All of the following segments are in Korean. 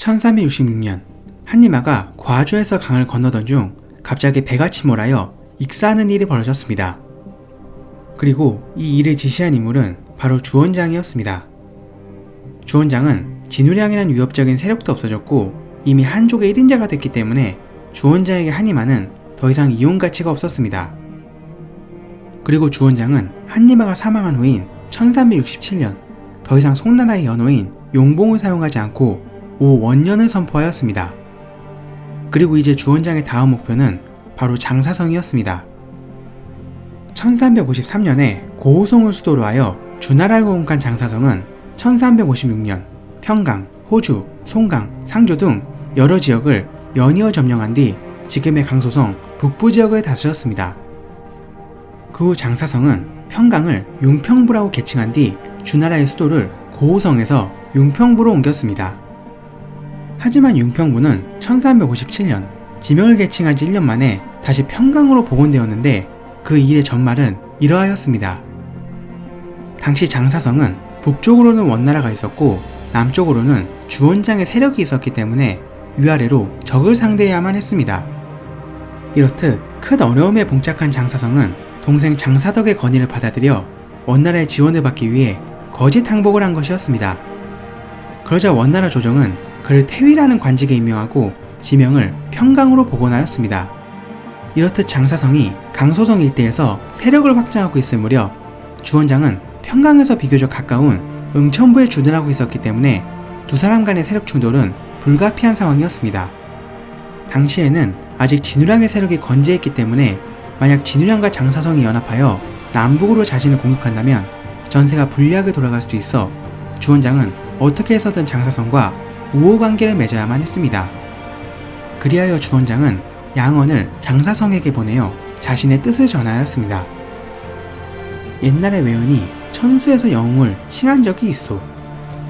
1366년 한니마가 과주에서 강을 건너던 중 갑자기 배가 침몰하여 익사하는 일이 벌어졌습니다. 그리고 이 일을 지시한 인물은 바로 주원장이었습니다. 주원장은 진우량이란 위협적인 세력도 없어졌고 이미 한족의 1인자가 됐기 때문에 주원장에게 한니마는 더 이상 이용 가치가 없었습니다. 그리고 주원장은 한니마가 사망한 후인 1367년 더 이상 송나라의 연호인 용봉을 사용하지 않고 오원년을 선포하였습니다. 그리고 이제 주원장의 다음 목표는 바로 장사성이었습니다. 1353년에 고호송을 수도로 하여 주나라를 공격한 장사성은 1356년 평강, 호주, 송강, 상주 등 여러 지역을 연이어 점령한 뒤 지금의 강소성 북부 지역을 다스렸습니다. 그 후 장사성은 평강을 융평부라고 개칭한 뒤 주나라의 수도를 고호성에서 융평부로 옮겼습니다. 하지만 융평부는 1357년 지명을 개칭한 지 1년 만에 다시 평강으로 복원되었는데 그 일의 전말은 이러하였습니다. 당시 장사성은 북쪽으로는 원나라가 있었고 남쪽으로는 주원장의 세력이 있었기 때문에 위아래로 적을 상대해야만 했습니다. 이렇듯 큰 어려움에 봉착한 장사성은 동생 장사덕의 건의를 받아들여 원나라의 지원을 받기 위해 거짓 항복을 한 것이었습니다. 그러자 원나라 조정은 그를 태위라는 관직에 임명하고 지명을 평강으로 복원하였습니다. 이렇듯 장사성이 강소성 일대에서 세력을 확장하고 있을 무렵 주원장은 평강에서 비교적 가까운 응천부에 주둔하고 있었기 때문에 두 사람 간의 세력 충돌은 불가피한 상황이었습니다. 당시에는 아직 진우량의 세력이 건재했기 때문에 만약 진우량과 장사성이 연합하여 남북으로 자신을 공격한다면 전세가 불리하게 돌아갈 수도 있어 주원장은 어떻게 해서든 장사성과 우호관계를 맺어야만 했습니다. 그리하여 주원장은 양언을 장사성에게 보내어 자신의 뜻을 전하였습니다. 옛날에 외은이 천수에서 영웅을 칭한 적이 있소.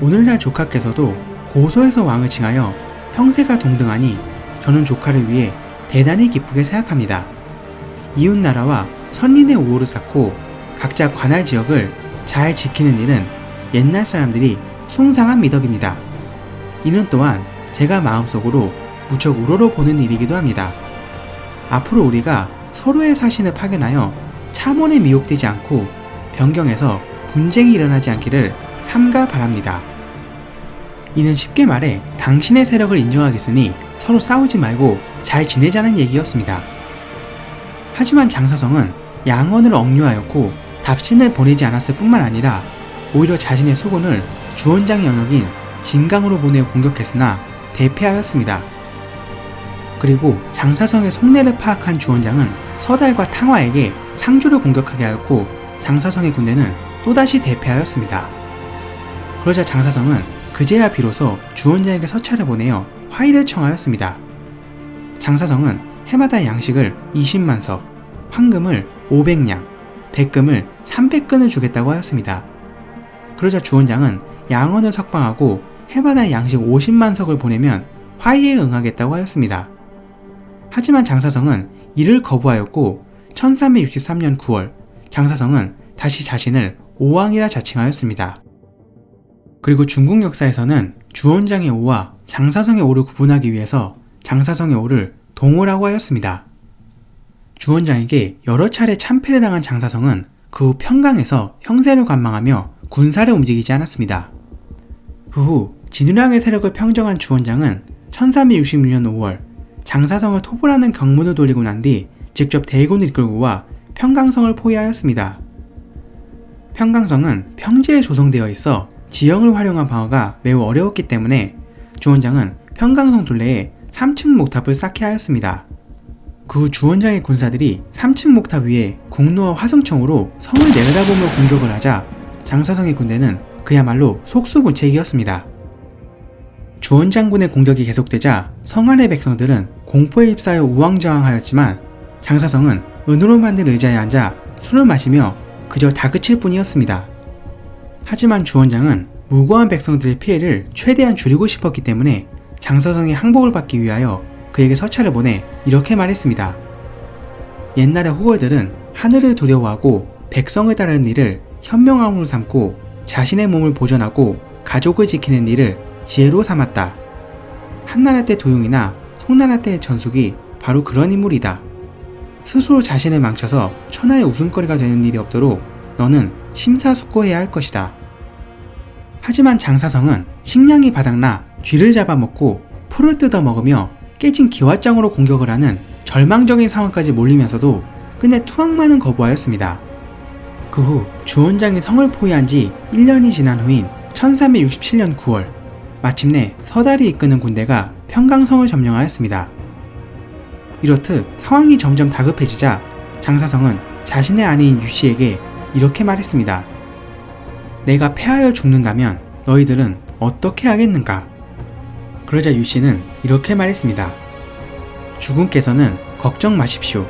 오늘날 조카께서도 고소에서 왕을 칭하여 형세가 동등하니 저는 조카를 위해 대단히 기쁘게 생각합니다. 이웃나라와 선린의 우호를 쌓고 각자 관할 지역을 잘 지키는 일은 옛날 사람들이 숭상한 미덕입니다. 이는 또한 제가 마음속으로 무척 우러러보는 일이기도 합니다. 앞으로 우리가 서로의 사신을 파견하여 참원에 미혹되지 않고 변경해서 분쟁이 일어나지 않기를 삼가 바랍니다. 이는 쉽게 말해 당신의 세력을 인정하겠으니 서로 싸우지 말고 잘 지내자는 얘기였습니다. 하지만 장사성은 양언을 억류하였고 답신을 보내지 않았을 뿐만 아니라 오히려 자신의 수군을 주원장의 영역인 진강으로 보내어 공격했으나 대패하였습니다. 그리고 장사성의 속내를 파악한 주원장은 서달과 탕화에게 상주를 공격하게 하였고 장사성의 군대는 또다시 대패하였습니다. 그러자 장사성은 그제야 비로소 주원장에게 서찰을 보내어 화의를 청하였습니다. 장사성은 해마다 양식을 20만 석, 황금을 500냥, 백금을 300근을 주겠다고 하였습니다. 그러자 주원장은 양언을 석방하고 해마다 양식 50만 석을 보내면 화의에 응하겠다고 하였습니다. 하지만 장사성은 이를 거부하였고 1363년 9월 장사성은 다시 자신을 오왕이라 자칭하였습니다. 그리고 중국 역사에서는 주원장의 오와 장사성의 오를 구분하기 위해서 장사성의 오를 동오라고 하였습니다. 주원장에게 여러 차례 참패를 당한 장사성은 그 후 평강에서 형세를 관망하며 군사를 움직이지 않았습니다. 그 후 진우량의 세력을 평정한 주원장은 1366년 5월 장사성을 토벌하는 경문을 돌리고 난 뒤 직접 대군을 이끌고 와 평강성을 포위하였습니다. 평강성은 평지에 조성되어 있어 지형을 활용한 방어가 매우 어려웠기 때문에 주원장은 평강성 둘레에 3층 목탑을 쌓게 하였습니다. 그 후 주원장의 군사들이 3층 목탑 위에 국로와 화승총으로 성을 내려다보며 공격을 하자 장사성의 군대는 그야말로 속수무책이었습니다. 주원장군의 공격이 계속되자 성 안의 백성들은 공포에 휩싸여 우왕좌왕하였지만 장사성은 은으로 만든 의자에 앉아 술을 마시며 그저 다그칠 뿐이었습니다. 하지만 주원장은 무고한 백성들의 피해를 최대한 줄이고 싶었기 때문에 장사성의 항복을 받기 위하여 그에게 서찰을 보내 이렇게 말했습니다. 옛날의 호걸들은 하늘을 두려워하고 백성을 따르는 일을 현명함으로 삼고 자신의 몸을 보존하고 가족을 지키는 일을 지혜로 삼았다. 한나라 때 도용이나 송나라 때의 전숙이 바로 그런 인물이다. 스스로 자신을 망쳐서 천하의 웃음거리가 되는 일이 없도록 너는 심사숙고해야 할 것이다. 하지만 장사성은 식량이 바닥나 쥐를 잡아먹고 풀을 뜯어먹으며 깨진 기왓장으로 공격을 하는 절망적인 상황까지 몰리면서도 끝내 투항만은 거부하였습니다. 그 후 주원장이 성을 포위한 지 1년이 지난 후인 1367년 9월 마침내 서달이 이끄는 군대가 평강성을 점령하였습니다. 이렇듯 상황이 점점 다급해지자 장사성은 자신의 아내인 유씨에게 이렇게 말했습니다. 내가 패하여 죽는다면 너희들은 어떻게 하겠는가? 그러자 유씨는 이렇게 말했습니다. 주군께서는 걱정 마십시오.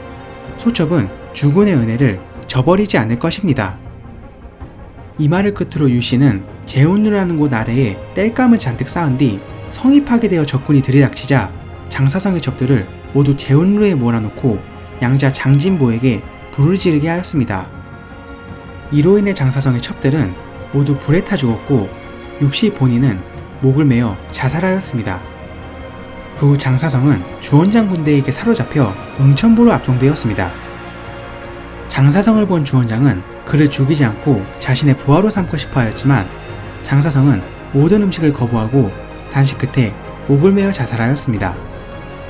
소첩은 주군의 은혜를 저버리지 않을 것입니다. 이 말을 끝으로 유씨는 제운루라는 곳 아래에 땔감을 잔뜩 쌓은 뒤 성이 파괴되어 적군이 들이닥치자 장사성의 첩들을 모두 제운루에 몰아놓고 양자 장진보에게 불을 지르게 하였습니다. 이로 인해 장사성의 첩들은 모두 불에 타 죽었고 육시 본인은 목을 메어 자살하였습니다. 그 후 장사성은 주원장 군대에게 사로잡혀 응천보로 압송되었습니다. 장사성을 본 주원장은 그를 죽이지 않고 자신의 부하로 삼고 싶어 하였지만 장사성은 모든 음식을 거부하고 단식 끝에 목을 메어 자살하였습니다.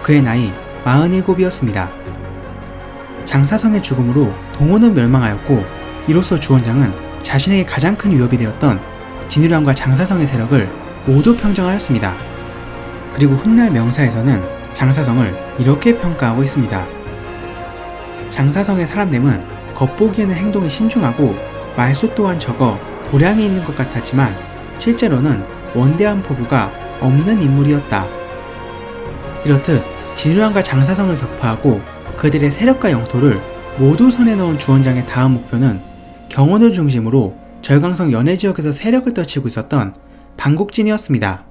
그의 나이 47이었습니다. 장사성의 죽음으로 동호는 멸망하였고 이로써 주원장은 자신에게 가장 큰 위협이 되었던 진유랑과 장사성의 세력을 모두 평정하였습니다. 그리고 훗날 명사에서는 장사성을 이렇게 평가하고 있습니다. 장사성의 사람됨은 겉보기에는 행동이 신중하고 말수 또한 적어 도량이 있는 것 같았지만 실제로는 원대한 포부가 없는 인물이었다. 이렇듯 진유랑과 장사성을 격파하고 그들의 세력과 영토를 모두 손에 넣은 주원장의 다음 목표는 경원을 중심으로 절강성 연해지역에서 세력을 떨치고 있었던 방국진이었습니다.